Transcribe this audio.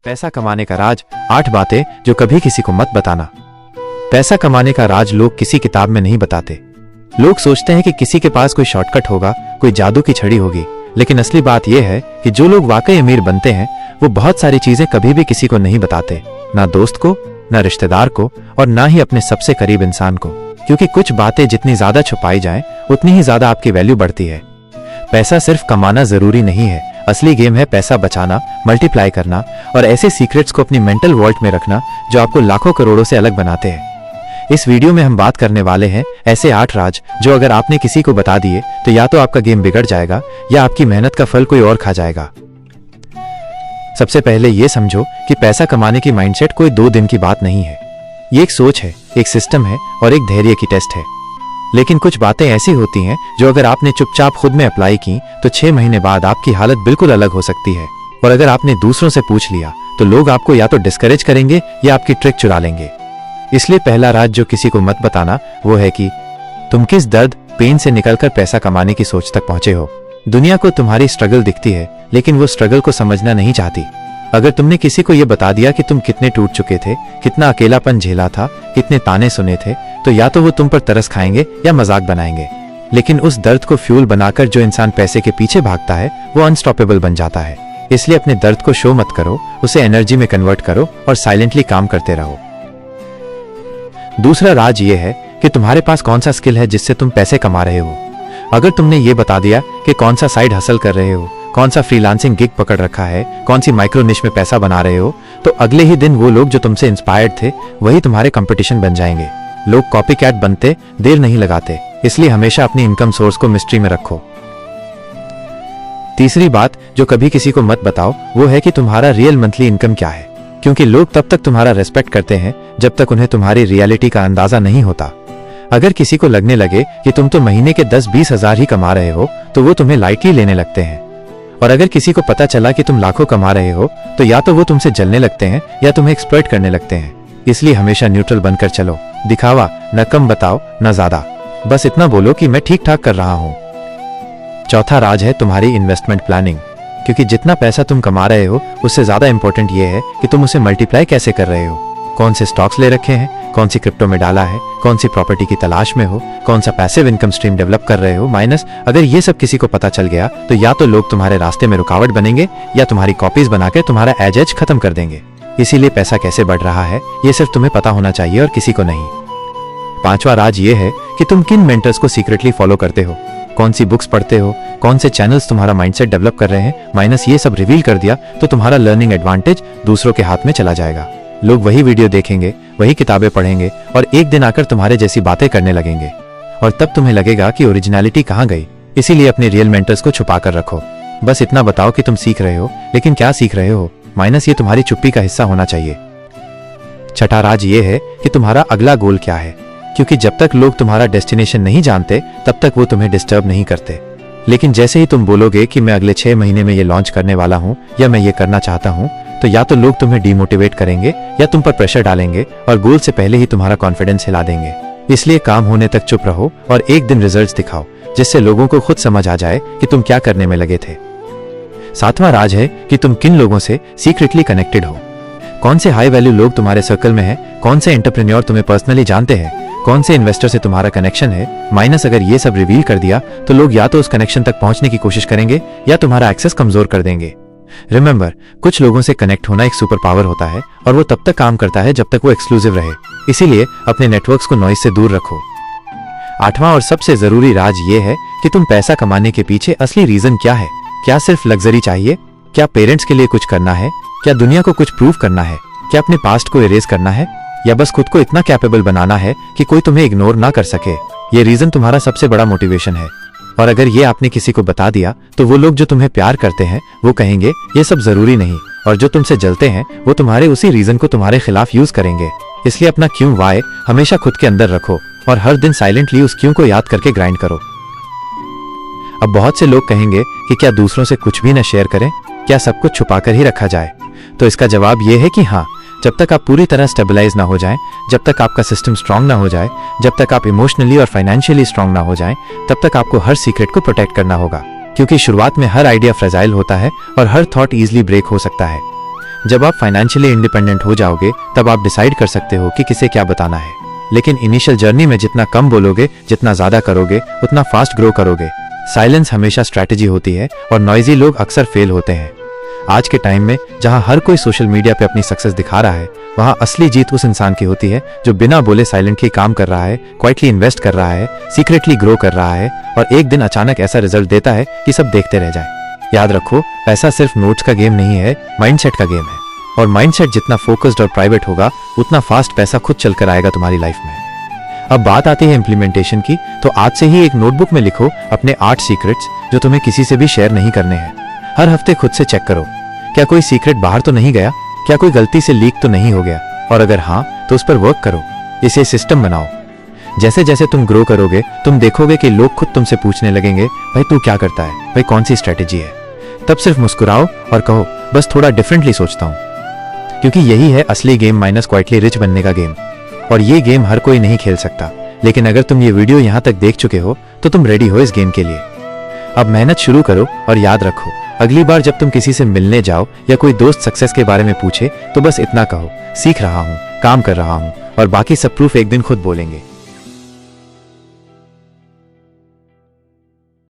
पैसा कमाने का राज, 8 बातें जो कभी किसी को मत बताना। पैसा कमाने का राज लोग किसी किताब में नहीं बताते। लोग सोचते हैं कि किसी के पास कोई शॉर्टकट होगा, कोई जादू की छड़ी होगी, लेकिन असली बात यह है कि जो लोग वाकई अमीर बनते हैं वो बहुत सारी चीजें कभी भी किसी को नहीं बताते, ना दोस्त को, ना रिश्तेदार को, और ना ही अपने सबसे करीब इंसान को, क्योंकि कुछ बातें जितनी ज्यादा छुपाई जाएं उतनी ही ज्यादा आपकी वैल्यू बढ़ती है। पैसा सिर्फ कमाना जरूरी नहीं है, असली गेम है पैसा बचाना, मल्टीप्लाई करना और ऐसे सीक्रेट्स को अपनी मेंटल वॉल्ट में रखना जो आपको लाखों करोड़ों से अलग बनाते हैं। इस वीडियो में हम बात करने वाले हैं ऐसे 8 राज जो अगर आपने किसी को बता दिए तो या तो आपका गेम बिगड़ जाएगा या आपकी मेहनत का फल कोई और खा जाएगा। सबसे पहले यह समझो कि पैसा कमाने की माइंडसेट कोई 2 दिन की बात नहीं है। ये एक सोच है, एक सिस्टम है और एक धैर्य की टेस्ट है। लेकिन कुछ बातें ऐसी होती हैं जो अगर आपने चुपचाप खुद में अप्लाई की तो 6 महीने बाद आपकी हालत बिल्कुल अलग हो सकती है। और अगर आपने दूसरों से पूछ लिया तो लोग आपको या तो डिस्करेज करेंगे या आपकी ट्रिक चुरा लेंगे। इसलिए पहला राज जो किसी को मत बताना वो है कि तुम किस दर्द, पेन से निकलकर पैसा कमाने की सोच तक पहुंचे हो। दुनिया को तुम्हारी स्ट्रगल दिखती है, लेकिन वो स्ट्रगल को समझना नहीं चाहती। अगर तुमने किसी को यह बता दिया कि तुम कितने टूट चुके थे, कितना अकेलापन झेला था, कितने ताने सुने थे, तो या तो वो तुम पर तरस खाएंगे या मजाक बनाएंगे। लेकिन उस दर्द को फ्यूल बनाकर जो इंसान पैसे के पीछे भागता है वो अनस्टॉपेबल बन जाता है। इसलिए अपने दर्द को शो मत करो, उसे एनर्जी में कन्वर्ट करो और साइलेंटली काम करते रहो। दूसरा राज ये है कि तुम्हारे पास कौन सा स्किल है जिससे तुम पैसे कमा रहे हो। अगर तुमने ये बता दिया कि कौन सा साइड हसल कर रहे हो, कौन सा फ्रीलांसिंग गिग पकड़ रखा है, कौन सी माइक्रो निश में पैसा बना रहे हो, तो अगले ही दिन वो लोग जो तुमसे इंस्पायर्ड थे वही तुम्हारे कंपटीशन बन जाएंगे। लोग कॉपी कैट बनते देर नहीं लगाते, इसलिए हमेशा अपनी इनकम सोर्स को मिस्ट्री में रखो। तीसरी बात जो कभी किसी को मत बताओ वो है कि तुम्हारा रियल मंथली इनकम क्या है, क्योंकि लोग तब तक तुम्हारा रेस्पेक्ट करते हैं जब तक उन्हें तुम्हारी रियलिटी का अंदाजा नहीं होता। अगर किसी को लगने लगे कि तुम तो महीने के 10-20 हजार ही कमा रहे हो तो वो तुम्हें लाइटली लेने लगते हैं। और अगर किसी को पता चला कि तुम लाखों कमा रहे हो तो या तो वो तुमसे जलने लगते हैं या तुम्हें एक्सप्लॉइट करने लगते हैं। इसलिए हमेशा न्यूट्रल बनकर चलो। दिखावा न कम बताओ न ज्यादा, बस इतना बोलो कि मैं ठीक ठाक कर रहा हूं। चौथा राज है तुम्हारी इन्वेस्टमेंट प्लानिंग, क्योंकि जितना पैसा तुम कमा रहे हो उससे ज्यादा इंपॉर्टेंट ये है कि तुम उसे मल्टीप्लाई कैसे कर रहे हो। कौन से स्टॉक्स ले रखे हैं, कौन सी क्रिप्टो में डाला है, कौन सी प्रॉपर्टी की तलाश में हो, कौन सा पैसिव इनकम स्ट्रीम डेवलप कर रहे हो। माइनस अगर ये सब किसी को पता चल गया तो या तो लोग तुम्हारे रास्ते में रुकावट बनेंगे या तुम्हारी कॉपीज बनाकर तुम्हारा एज खत्म कर देंगे। इसीलिए पैसा कैसे बढ़ रहा है ये सिर्फ तुम्हें पता होना चाहिए और किसी को नहीं। पांचवा राज ये है कि तुम किन मेंटर्स को सीक्रेटली फॉलो करते हो, कौन सी बुक्स पढ़ते हो, कौन से चैनल्स तुम्हारा माइंडसेट डेवलप कर रहे हैं। माइनस ये सब रिवील कर दिया तो तुम्हारा लर्निंग एडवांटेज दूसरों के हाथ में चला जाएगा। लोग वही वीडियो देखेंगे, वही किताबें पढ़ेंगे और एक दिन आकर तुम्हारे जैसी बातें करने लगेंगे और तब तुम्हें लगेगा कि ओरिजिनलिटी कहाँ गई। इसीलिए अपने रियल मेंटर्स को छुपा कर रखो। बस इतना बताओ कि तुम सीख रहे हो, लेकिन क्या सीख रहे हो। माइनस ये तुम्हारी चुप्पी का हिस्सा होना चाहिए। छठा राज ये है कि तुम्हारा अगला गोल क्या है, क्योंकि जब तक लोग तुम्हारा डेस्टिनेशन नहीं जानते तब तक वो तुम्हें डिस्टर्ब नहीं करते। लेकिन जैसे ही तुम बोलोगे कि मैं अगले 6 महीने में ये लॉन्च करने वाला हूँ या मैं ये करना चाहता हूँ, तो या तो लोग तुम्हें डिमोटिवेट करेंगे या तुम पर प्रेशर डालेंगे और गोल से पहले ही तुम्हारा कॉन्फिडेंस हिला देंगे। इसलिए काम होने तक चुप रहो और एक दिन रिजल्ट्स दिखाओ, जिससे लोगों को खुद समझ आ जाए कि तुम क्या करने में लगे थे। सातवां राज है कि तुम किन लोगों से सीक्रेटली कनेक्टेड हो। कौन से हाई वैल्यू लोग तुम्हारे सर्कल में हैं, कौन से एंटरप्रेन्योर तुम्हें पर्सनली जानते हैं, कौन से इन्वेस्टर से तुम्हारा कनेक्शन है। माइनस अगर ये सब रिवील कर दिया तो लोग या तो उस कनेक्शन तक पहुंचने की कोशिश करेंगे या तुम्हारा एक्सेस कमजोर कर देंगे। रिमेंबर, कुछ लोगों से कनेक्ट होना एक सुपर पावर होता है और वो तब तक काम करता है जब तक वो एक्सक्लूसिव रहे। इसीलिए अपने नेटवर्क्स को नॉइज से दूर रखो। आठवां और सबसे जरूरी राज ये है कि तुम पैसा कमाने के पीछे असली रीजन क्या है। क्या सिर्फ लग्जरी चाहिए? क्या पेरेंट्स के लिए कुछ करना है? क्या दुनिया को कुछ प्रूव करना है? क्या अपने पास्ट को इरेज करना है? या बस खुद को इतना कैपेबल बनाना है कि कोई तुम्हें इग्नोर ना कर सके? ये रीजन तुम्हारा सबसे बड़ा मोटिवेशन है। और अगर ये आपने किसी को बता दिया तो वो लोग जो तुम्हें प्यार करते हैं वो कहेंगे ये सब जरूरी नहीं, और जो तुमसे जलते हैं वो तुम्हारे उसी रीजन को तुम्हारे खिलाफ यूज करेंगे। इसलिए अपना क्यों वाई हमेशा खुद के अंदर रखो और हर दिन साइलेंटली उस क्यों को याद करके ग्राइंड करो। अब बहुत से लोग कहेंगे कि क्या दूसरों से कुछ भी न शेयर करें, क्या सब कुछ छुपा कर ही रखा जाए? तो इसका जवाब ये है कि हाँ, जब तक आप पूरी तरह स्टेबलाइज ना हो जाएं, जब तक आपका सिस्टम स्ट्रांग ना हो जाए, जब तक आप इमोशनली और फाइनेंशियली स्ट्रांग ना हो जाएं, तब तक आपको हर सीक्रेट को प्रोटेक्ट करना होगा। क्योंकि शुरुआत में हर आइडिया फ्रेजाइल होता है और हर थॉट इजीली ब्रेक हो सकता है। जब आप फाइनेंशियली इंडिपेंडेंट हो जाओगे तब आप डिसाइड कर सकते हो कि किसे क्या बताना है। लेकिन इनिशियल जर्नी में जितना कम बोलोगे, जितना ज्यादा करोगे, उतना फास्ट ग्रो करोगे। साइलेंस हमेशा स्ट्रैटेजी होती है और नॉइजी लोग अक्सर फेल होते हैं। आज के टाइम में जहां हर कोई सोशल मीडिया पे अपनी सक्सेस दिखा रहा है, वहां असली जीत उस इंसान की होती है जो बिना बोले साइलेंटली काम कर रहा है, क्वाइटली इन्वेस्ट कर रहा है, सीक्रेटली ग्रो कर रहा है और एक दिन अचानक ऐसा रिजल्ट देता है कि सब देखते रह जाए। याद रखो, पैसा सिर्फ नोट्स का गेम नहीं है, माइंडसेट का गेम है। और माइंडसेट जितना फोकस्ड और प्राइवेट होगा, उतना फास्ट पैसा खुद चलकर आएगा तुम्हारी लाइफ में। अब बात आती है इम्प्लीमेंटेशन की, तो आज से ही एक नोटबुक में लिखो अपने 8 सीक्रेट्स जो तुम्हें किसी से भी शेयर नहीं करने हैं। हर हफ्ते खुद से चेक करो, क्या कोई सीक्रेट बाहर तो नहीं गया, क्या कोई गलती से लीक तो नहीं हो गया, और अगर हाँ तो उस पर वर्क करो। इसे सिस्टम बनाओ। जैसे जैसे तुम ग्रो करोगे, तुम देखोगे कि लोग खुद तुमसे पूछने लगेंगे, भाई तू क्या करता है, भाई कौन सी स्ट्रेटेजी है। तब सिर्फ मुस्कुराओ और कहो, बस थोड़ा डिफरेंटली सोचता हूं। क्योंकि यही है असली गेम माइनस क्वाइटली रिच बनने का गेम। और ये गेम हर कोई नहीं खेल सकता, लेकिन अगर तुम ये वीडियो यहां तक देख चुके हो तो तुम रेडी हो इस गेम के लिए। अब मेहनत शुरू करो और याद रखो, अगली बार जब तुम किसी से मिलने जाओ या कोई दोस्त सक्सेस के बारे में पूछे तो बस इतना कहो, सीख रहा हूं, काम कर रहा हूं, और बाकी सब प्रूफ एक दिन खुद बोलेंगे।